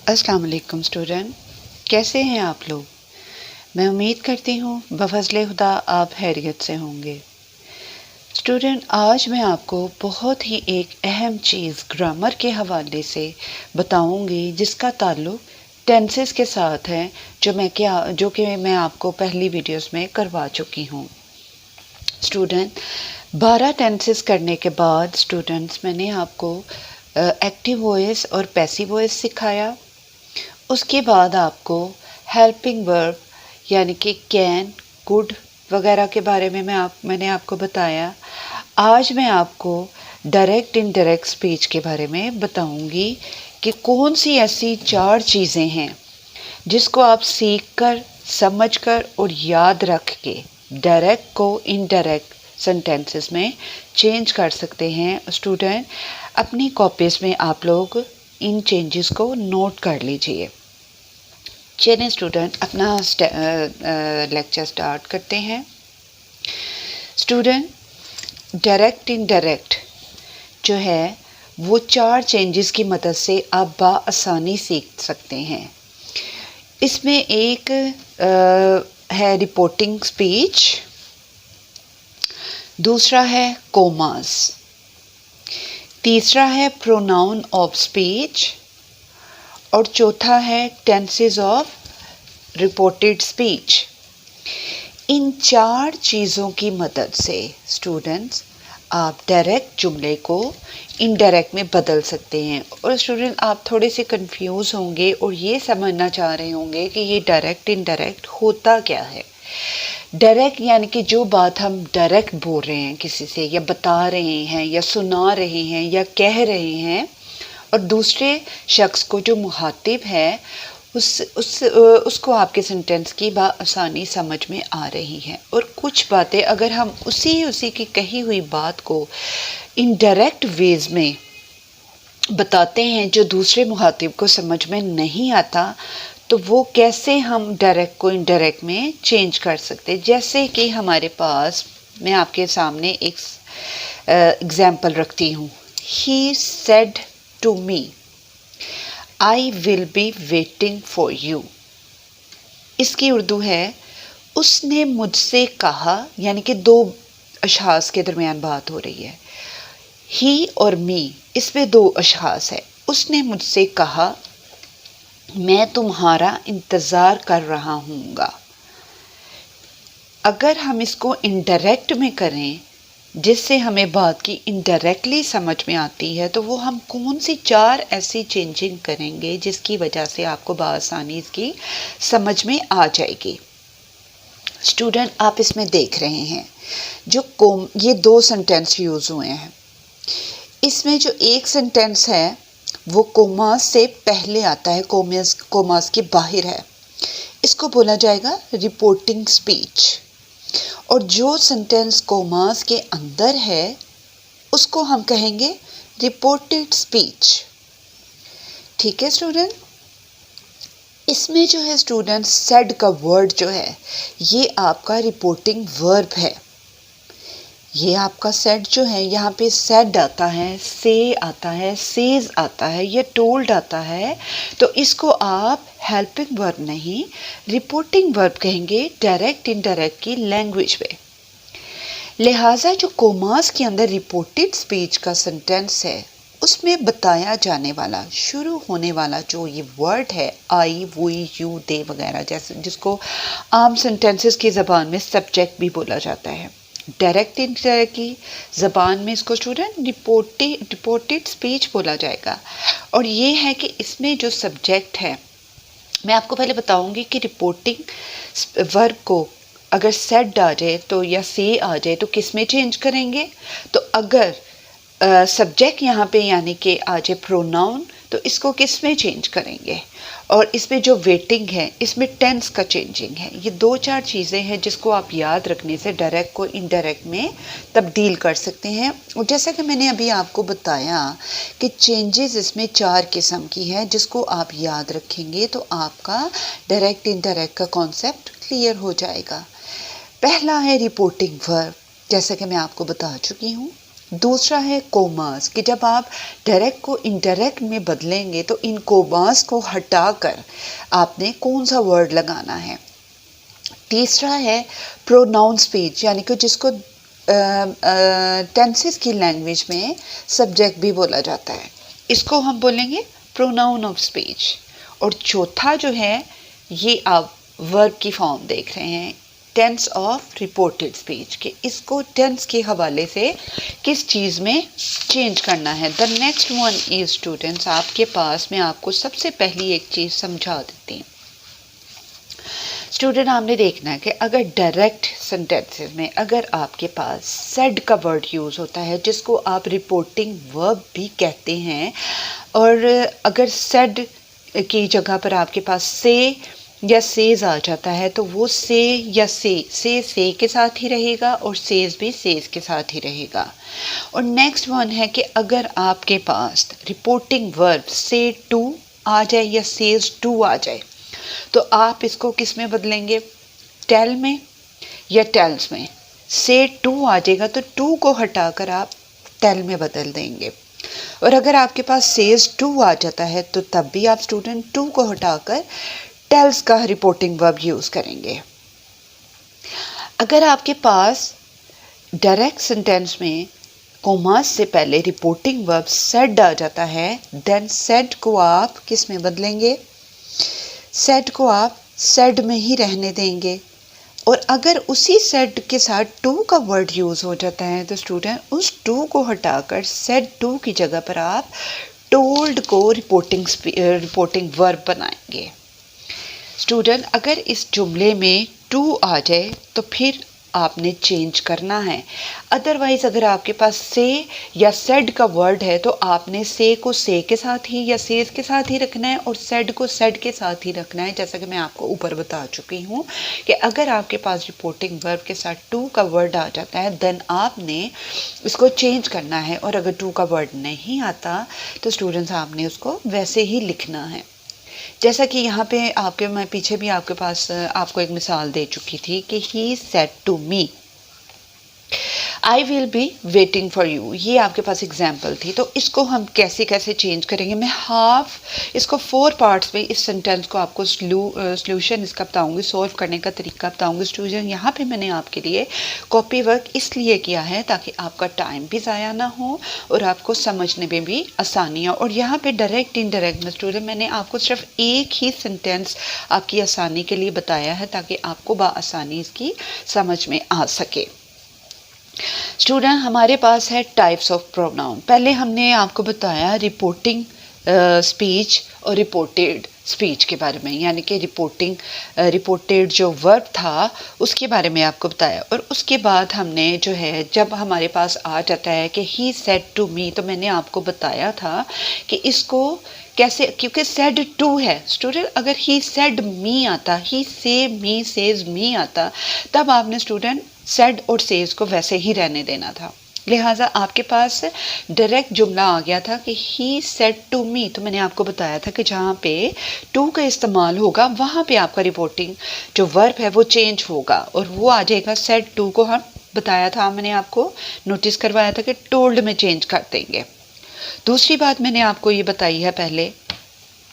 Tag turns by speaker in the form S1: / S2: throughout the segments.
S1: अस्सलाम वालेकुम स्टूडेंट, कैसे हैं आप लोग। मैं उम्मीद करती हूँ बफज़्ल खुदा आप खैरियत से होंगे। स्टूडेंट, आज मैं आपको बहुत ही एक अहम चीज़ ग्रामर के हवाले से बताऊँगी जिसका ताल्लुक़ टेंसेस के साथ है, जो कि मैं आपको पहली वीडियोस में करवा चुकी हूँ। स्टूडेंट, 12 टेंसेस करने के बाद स्टूडेंट्स मैंने आपको एक्टिव वॉइस और पैसिव वॉइस सिखाया। उसके बाद आपको हेल्पिंग वर्ब यानी कि कैन, कुड वगैरह के बारे में मैंने आपको बताया। आज मैं आपको डायरेक्ट इनडायरेक्ट स्पीच के बारे में बताऊंगी कि कौन सी ऐसी 4 चीज़ें हैं जिसको आप सीख कर, समझ कर और याद रख के डायरेक्ट को इनडायरेक्ट सेंटेंसेस में चेंज कर सकते हैं। स्टूडेंट, अपनी कॉपीज़ में आप लोग इन चेंजेस को नोट कर लीजिए। चलिए स्टूडेंट, अपना लेक्चर स्टार्ट करते हैं। स्टूडेंट, डायरेक्ट इनडायरेक्ट जो है वो 4 चेंजेस की मदद से आप बआसानी सीख सकते हैं। इसमें एक है रिपोर्टिंग स्पीच, दूसरा है कोमास, तीसरा है प्रोनाउन ऑफ स्पीच और चौथा है टेंसेस ऑफ रिपोर्टेड स्पीच। इन 4 चीज़ों की मदद से स्टूडेंट्स आप डायरेक्ट जुमले को इनडायरेक्ट में बदल सकते हैं। और स्टूडेंट, आप थोड़े से कंफ्यूज होंगे और ये समझना चाह रहे होंगे कि ये डायरेक्ट इनडायरेक्ट होता क्या है। डायरेक्ट यानी कि जो बात हम डायरेक्ट बोल रहे हैं किसी से, या बता रहे हैं, या सुना रहे हैं, या कह रहे हैं, और दूसरे शख्स को जो मुखातिब है उसको आपके सेंटेंस की बआसानी समझ में आ रही है। और कुछ बातें अगर हम उसी की कही हुई बात को इनडायरेक्ट वेज में बताते हैं जो दूसरे मुखातिब को समझ में नहीं आता, तो वो कैसे हम डायरेक्ट को इनडायरेक्ट में चेंज कर सकते। जैसे कि हमारे पास, मैं आपके सामने एक एग्जाम्पल रखती हूँ। He said to me I will be waiting for you. इसकी उर्दू है उसने मुझसे कहा, यानी कि 2 अशखास के दरमियान बात हो रही है। ही और मी, इसमें 2 अशखास है। उसने मुझसे कहा मैं तुम्हारा इंतज़ार कर रहा हूँगा। अगर हम इसको इनडायरेक्ट में करें जिससे हमें बात की इनडायरेक्टली समझ में आती है, तो वो हम कौन सी 4 ऐसी चेंजिंग करेंगे जिसकी वजह से आपको बआसानी इसकी समझ में आ जाएगी। स्टूडेंट, आप इसमें देख रहे हैं ये 2 सेंटेंस यूज़ हुए हैं। इसमें जो एक सेंटेंस है वो कोमास से पहले आता है, कोमास के बाहर है। इसको बोला जाएगा रिपोर्टिंग स्पीच। और जो सेंटेंस कोमास के अंदर है उसको हम कहेंगे रिपोर्टेड स्पीच। ठीक है स्टूडेंट। इसमें जो है स्टूडेंट, सेड का वर्ड जो है ये आपका रिपोर्टिंग वर्ब है। ये आपका सेड जो है, यहाँ पे सेड आता है, से आता है, सेज आता है, या टोल्ड आता है, तो इसको आप हेल्पिंग वर्ब नहीं रिपोर्टिंग वर्ब कहेंगे डायरेक्ट इनडायरेक्ट की लैंग्वेज में। लिहाजा जो कोमास के अंदर रिपोर्टेड स्पीच का सेंटेंस है उसमें बताया जाने वाला, शुरू होने वाला जो ये वर्ड है, आई, वी, यू, दे वगैरह, जैसे जिसको आम सेंटेंसेस की ज़बान में सब्जेक्ट भी बोला जाता है, डायरेक्ट इनडायरेक्ट की ज़बान में इसको स्टूडेंट रिपोर्टेड स्पीच बोला जाएगा। और ये है कि इसमें जो सब्जेक्ट है, मैं आपको पहले बताऊंगी कि रिपोर्टिंग वर्ब को अगर सेड आ जाए तो, या से आ जाए तो किस में चेंज करेंगे। तो अगर सब्जेक्ट यहाँ पे यानी कि आ जाए प्रोनाउन, तो इसको किस में चेंज करेंगे। और इसमें जो वेटिंग है इसमें टेंस का चेंजिंग है। ये 2-4 चीज़ें हैं जिसको आप याद रखने से डायरेक्ट को इनडायरेक्ट में तब्दील कर सकते हैं। और जैसा कि मैंने अभी आपको बताया कि चेंजेस इसमें 4 किस्म की हैं, जिसको आप याद रखेंगे तो आपका डायरेक्ट इनडायरेक्ट का कॉन्सेप्ट क्लियर हो जाएगा। पहला है रिपोर्टिंग वर्ब, जैसा कि मैं आपको बता चुकी हूँ। दूसरा है कोमास, कि जब आप डायरेक्ट को इनडायरेक्ट में बदलेंगे तो इन कोमास को हटाकर आपने कौन सा वर्ड लगाना है। तीसरा है प्रोनाउन स्पीच, यानी कि जिसको टेंसेस की लैंग्वेज में सब्जेक्ट भी बोला जाता है, इसको हम बोलेंगे प्रोनाउन ऑफ स्पीच। और चौथा जो है, ये आप वर्ब की फॉर्म देख रहे हैं, टेंस ऑफ रिपोर्टेड स्पीच, के इसको टेंस के हवाले से किस चीज़ में चेंज करना है। The next one is students, आपके पास मैं आपको सबसे पहली एक चीज़ समझा देती हूँ। स्टूडेंट, आपने देखना है कि अगर डायरेक्ट सेंटेंसेस में अगर आपके पास सेड का वर्ड यूज़ होता है, जिसको आप रिपोर्टिंग वर्ब भी कहते हैं, और अगर सेड की जगह पर आपके पास से या सेज आ जाता है, तो वो से या से के साथ ही रहेगा और सेज भी सेज के साथ ही रहेगा। और नेक्स्ट वन है कि अगर आपके पास रिपोर्टिंग वर्ब से टू आ जाए या सेज टू आ जाए, तो आप इसको किस में बदलेंगे, टेल में या टेल्स में। से टू आ जाएगा तो टू को हटाकर आप टेल में बदल देंगे। और अगर आपके पास सेज टू आ जाता है, तो तब भी आप स्टूडेंट टू को हटाकर टेल्स का रिपोर्टिंग वर्ब यूज़ करेंगे। अगर आपके पास डायरेक्ट सेंटेंस में कोमास से पहले रिपोर्टिंग वर्ब सेड आ जाता है, देन सेड को आप किस में बदलेंगे, सेड को आप सेड में ही रहने देंगे। और अगर उसी सेड के साथ टू का वर्ड यूज़ हो जाता है, तो स्टूडेंट उस टू को हटाकर सेड टू की जगह पर आप टोल्ड को रिपोर्टिंग वर्ब बनाएंगे। स्टूडेंट, अगर इस जुमले में टू आ जाए तो फिर आपने चेंज करना है। अदरवाइज़ अगर आपके पास से या सेड का वर्ड है, तो आपने से को से के साथ ही या सेज के साथ ही रखना है और सेड को सेड के साथ ही रखना है। जैसा कि मैं आपको ऊपर बता चुकी हूँ कि अगर आपके पास रिपोर्टिंग वर्ब के साथ टू का वर्ड आ जाता है, देन आपने इसको चेंज करना है। और अगर टू का वर्ड नहीं आता, तो स्टूडेंट्स आपने उसको वैसे ही लिखना है। जैसा कि यहाँ पे मैं पीछे भी आपके पास आपको एक मिसाल दे चुकी थी कि he said to me I will be waiting for you, ये आपके पास एग्जाम्पल थी। तो इसको हम कैसे कैसे चेंज करेंगे, मैं इसको 4 पार्ट्स में इस सेंटेंस को आपको सॉल्यूशन इसका बताऊंगी, सॉल्व करने का तरीका बताऊंगी। स्टूडेंट, यहाँ पे मैंने आपके लिए कॉपी वर्क इसलिए किया है ताकि आपका टाइम भी ज़ाया ना हो और आपको समझने में भी आसानी हो। और यहाँ पे डायरेक्ट इनडायरेक्ट में स्टूडेंट मैंने आपको सिर्फ एक ही सेंटेंस आपकी आसानी के लिए बताया है, ताकि आपको बआसानी इसकी समझ में आ सके। स्टूडेंट, हमारे पास है टाइप्स ऑफ प्रोनाउन। पहले हमने आपको बताया रिपोर्टिंग स्पीच और रिपोर्टेड स्पीच के बारे में, यानी कि रिपोर्टेड जो वर्ब था उसके बारे में आपको बताया। और उसके बाद हमने जो है, जब हमारे पास आ जाता है कि ही सेड टू मी, तो मैंने आपको बताया था कि इसको कैसे, क्योंकि सेड टू है स्टूडेंट, अगर ही सेड मी आता, ही से मी सेज मी आता, तब आपने स्टूडेंट सेड और सेज को वैसे ही रहने देना था। लिहाजा आपके पास डायरेक्ट जुमला आ गया था कि ही सेड टू मी। तो मैंने आपको बताया था कि जहाँ पे टू का इस्तेमाल होगा, वहाँ पे आपका रिपोर्टिंग जो वर्ब है वो चेंज होगा और वो आ जाएगा सेड टू को। हम बताया था, मैंने आपको नोटिस करवाया था कि टोल्ड में चेंज कर देंगे। दूसरी बात मैंने आपको ये बताई है पहले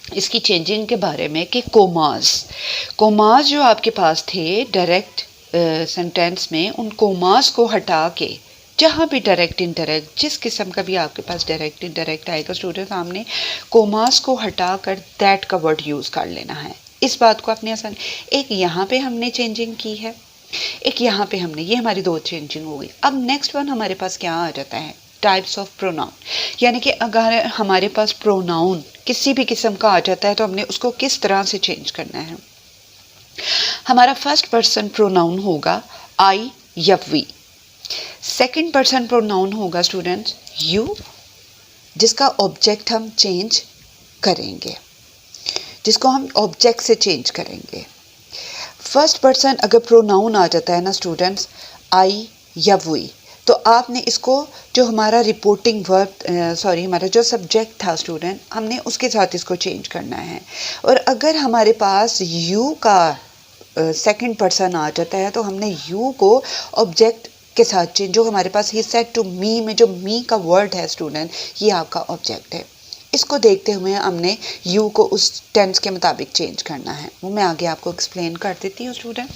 S1: इसकी चेंजिंग के बारे में कि कोमास जो आपके पास थे डायरेक्ट सेंटेंस में, उन कोमास को हटा के जहाँ भी डायरेक्ट इनडायरेक्ट जिस किस्म का भी आपके पास डायरेक्ट इनडायरेक्ट आएगा, स्टूडेंट सामने कोमास को हटा कर दैट का वर्ड यूज़ कर लेना है। इस बात को अपने आसान, एक यहाँ पे हमने चेंजिंग की है, एक यहाँ पे हमने, ये हमारी 2 चेंजिंग हो गई। अब नेक्स्ट वन हमारे पास क्या आ जाता है, टाइप्स ऑफ प्रोनाउन, यानी कि अगर हमारे पास प्रोनाउन किसी भी किस्म का आ जाता है तो हमने उसको किस तरह से चेंज करना है। हमारा फर्स्ट पर्सन प्रोनाउन होगा आई या वी। सेकंड पर्सन प्रोनाउन होगा स्टूडेंट्स यू, जिसका ऑब्जेक्ट हम चेंज करेंगे, जिसको हम ऑब्जेक्ट से चेंज करेंगे। फर्स्ट पर्सन अगर प्रोनाउन आ जाता है ना स्टूडेंट्स आई या वी, तो आपने इसको जो हमारा रिपोर्टिंग वर्ब हमारा जो सब्जेक्ट था स्टूडेंट, हमने उसके साथ इसको चेंज करना है। और अगर हमारे पास यू का सेकंड पर्सन आ जाता है, तो हमने यू को ऑब्जेक्ट के साथ चेंज, जो हमारे पास ही सेड टू मी में जो मी का वर्ड है स्टूडेंट, ये आपका ऑब्जेक्ट है। इसको देखते हुए हमने यू को उस टेंस के मुताबिक चेंज करना है, वो मैं आगे आपको एक्सप्लेन कर देती हूँ स्टूडेंट।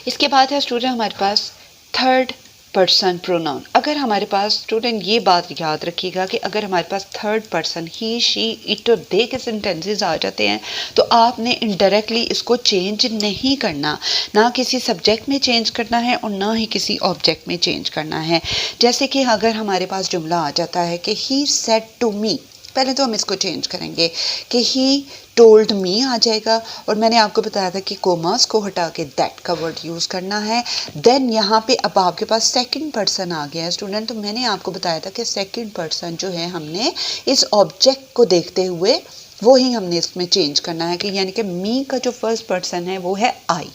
S1: इसके बाद है स्टूडेंट हमारे पास थर्ड पर्सन प्रोनाउन। अगर हमारे पास स्टूडेंट ये बात याद रखिएगा कि अगर हमारे पास third person he, she, it और दे के सेंटेंसेस आ जाते हैं तो आपने इनडायरेक्टली इसको चेंज नहीं करना, ना किसी सब्जेक्ट में चेंज करना है और ना ही किसी ऑब्जेक्ट में चेंज करना है। जैसे कि अगर हमारे पास जुमला आ जाता है कि ही सेड टू मी, पहले तो हम इसको चेंज करेंगे कि ही टोल्ड मी आ जाएगा, और मैंने आपको बताया था कि कोमास को हटा के दैट का वर्ड यूज़ करना है। देन यहाँ पे अब आपके पास सेकंड पर्सन आ गया है स्टूडेंट, तो मैंने आपको बताया था कि सेकंड पर्सन जो है हमने इस ऑब्जेक्ट को देखते हुए वो ही हमने इसमें चेंज करना है कि यानी कि मी का जो फर्स्ट पर्सन है वो है आई,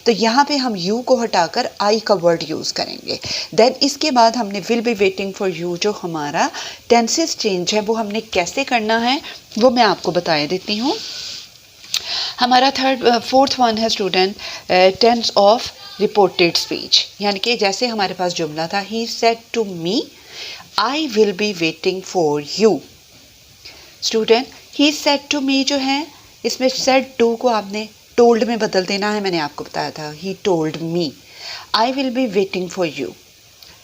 S1: तो यहाँ पे हम यू को हटाकर आई का वर्ड यूज़ करेंगे। देन इसके बाद हमने will be waiting for you, जो हमारा टेंसेस चेंज है वो हमने कैसे करना है वो मैं आपको बता देती हूँ। हमारा फोर्थ वन है student tense of reported speech, यानी कि जैसे हमारे पास जुमला था he said to me I will be waiting for you. Student he said to me जो है इसमें सेड टू को आपने टोल्ड में बदल देना है, मैंने आपको बताया था he told me I will be waiting for you.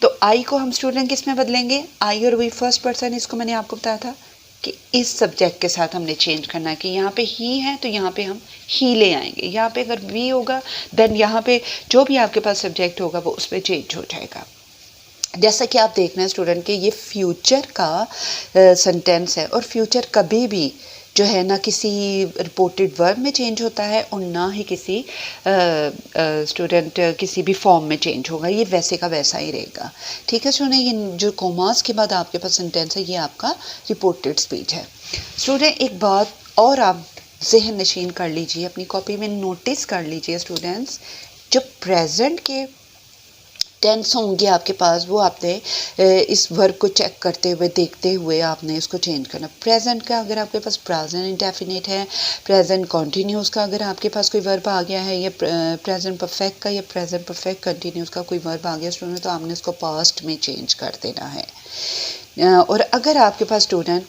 S1: तो आई को हम स्टूडेंट किस में बदलेंगे, आई और वी फर्स्ट पर्सन, इसको मैंने आपको बताया था कि इस सब्जेक्ट के साथ हमने चेंज करना है कि यहाँ पे ही है तो यहाँ पे हम ही ले आएंगे, यहाँ पे अगर वी होगा देन यहाँ पे जो भी आपके पास सब्जेक्ट होगा वो उस पर चेंज हो जाएगा। जैसा कि आप देख रहे हैं स्टूडेंट कि ये फ्यूचर का सेंटेंस है, और फ्यूचर कभी भी जो है ना किसी रिपोर्टेड वर्ब में चेंज होता है और ना ही किसी स्टूडेंट किसी भी फॉर्म में चेंज होगा, ये वैसे का वैसा ही रहेगा। ठीक है स्टूडेंट, ये जो कोमास के बाद आपके पास सेंटेंस है ये आपका रिपोर्टेड स्पीच है। स्टूडेंट एक बात और आप जहन नशीन कर लीजिए, अपनी कॉपी में नोटिस कर लीजिए स्टूडेंट्स, जो प्रेजेंट के टेंस होंगे आपके पास वो आपने इस वर्ब को चेक करते हुए देखते हुए आपने इसको चेंज करना। प्रेजेंट का अगर आपके पास प्रेजेंट इंडेफिनिट है, प्रेजेंट कॉन्टीन्यूस का अगर आपके पास कोई वर्ब आ गया है, या प्रेजेंट परफेक्ट का या प्रेजेंट परफेक्ट कंटिन्यूस का कोई वर्ब आ गया स्टूडेंट, तो आपने इसको पास्ट में चेंज कर देना है। और अगर आपके पास स्टूडेंट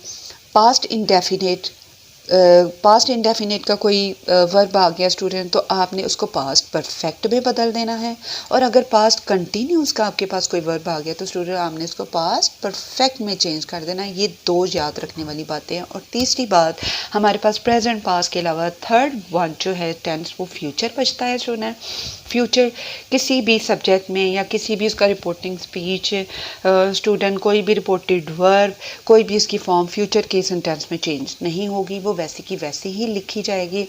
S1: पास्ट इंडेफिनिट का कोई वर्ब आ गया स्टूडेंट, तो आपने उसको पास्ट परफेक्ट में बदल देना है। और अगर पास्ट कंटिन्यूस का आपके पास कोई वर्ब आ गया तो स्टूडेंट आपने इसको पास्ट परफेक्ट में चेंज कर देना है। ये दो याद रखने वाली बातें हैं। और तीसरी बात, हमारे पास प्रेजेंट पास्ट के अलावा थर्ड वन जो है टेंस, वो फ्यूचर बचता है स्टूडेंट। फ्यूचर किसी भी सब्जेक्ट में या किसी भी उसका रिपोर्टिंग स्पीच स्टूडेंट कोई भी रिपोर्टेड वर्ब कोई भी इसकी फॉर्म फ्यूचर के सेंटेंस में चेंज नहीं होगी, वो वैसी की वैसी ही लिखी जाएगी।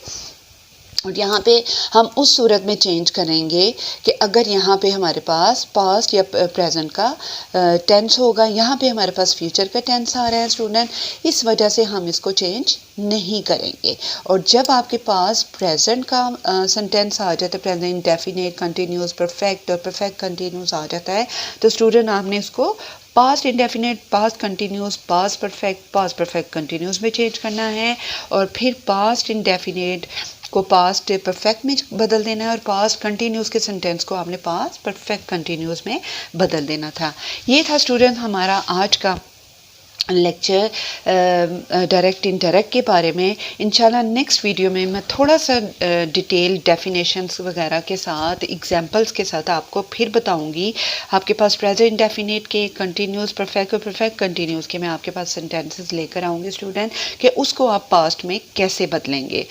S1: और यहाँ पे हम उस सूरत में चेंज करेंगे कि अगर यहाँ पे हमारे पास पास्ट या प्रेजेंट का टेंस होगा, यहाँ पे हमारे पास फ्यूचर का टेंस आ रहा है स्टूडेंट, इस वजह से हम इसको चेंज नहीं करेंगे। और जब आपके पास प्रेजेंट का सेंटेंस आ जाता है, प्रेजेंट इंडेफिनिट, कंटिन्यूस, परफेक्ट और परफेक्ट कंटिन्यूस आ जाता है, तो स्टूडेंट आपने इसको past indefinite, past continuous, past perfect continuous में चेंज करना है। और फिर पास्ट इंडेफिनिट को पास्ट परफेक्ट में बदल देना है, और पास्ट कंटिन्यूस के सेंटेंस को आपने पास्ट परफेक्ट कंटिन्यूस में बदल देना था। ये था स्टूडेंट हमारा आज का लेक्चर डायरेक्ट इनडायरेक्ट के बारे में। इंशाल्लाह नेक्स्ट वीडियो में मैं थोड़ा सा डिटेल डेफिनेशंस वगैरह के साथ एग्जांपल्स के साथ आपको फिर बताऊंगी। आपके पास प्रेजेंट इंडेफिनिट के, कंटिन्यूस, परफेक्ट और परफेक्ट कंटिन्यूस के मैं आपके पास सेंटेंसेस लेकर आऊँगी स्टूडेंट, कि उसको आप पास्ट में कैसे बदलेंगे।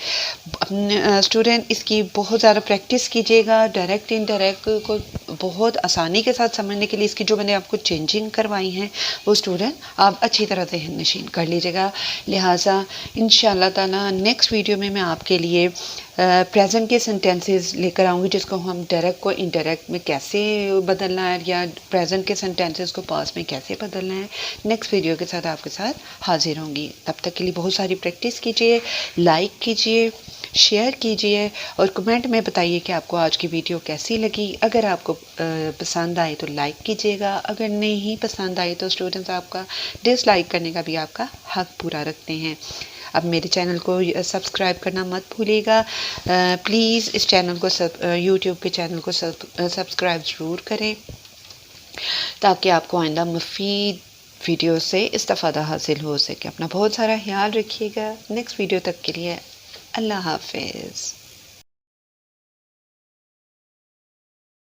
S1: स्टूडेंट इसकी बहुत ज़्यादा प्रैक्टिस कीजिएगा। डायरेक्ट इनडायरेक्ट को बहुत आसानी के साथ समझने के लिए इसकी जो मैंने आपको चेंजिंग करवाई हैं वो स्टूडेंट आप अच्छी तरह से नशीन कर लीजिएगा। लिहाजा इंशाल्लाह ताला नेक्स्ट वीडियो में मैं आपके लिए प्रेजेंट के सेंटेंसेस लेकर आऊँगी, जिसको हम डायरेक्ट को इनडायरेक्ट में कैसे बदलना है या प्रेजेंट के सेंटेंसेस को पास्ट में कैसे बदलना है। नेक्स्ट वीडियो के साथ आपके साथ हाजिर होंगी। तब तक के लिए बहुत सारी प्रैक्टिस कीजिए, लाइक कीजिए, शेयर कीजिए और कमेंट में बताइए कि आपको आज की वीडियो कैसी लगी। अगर आपको पसंद आए तो लाइक कीजिएगा, अगर नहीं पसंद आए तो स्टूडेंट्स आपका डिसलाइक करने का भी आपका हक पूरा रखते हैं। अब मेरे चैनल को सब्सक्राइब करना मत भूलिएगा। प्लीज़ इस चैनल को यूट्यूब के चैनल को सब्सक्राइब ज़रूर करें ताकि आपको आइंदा मुफीद वीडियो से इस्तिफ़ादा हासिल हो सके। अपना बहुत सारा ख्याल रखिएगा। नेक्स्ट वीडियो तक के लिए अल्लाह हाफ़िज़।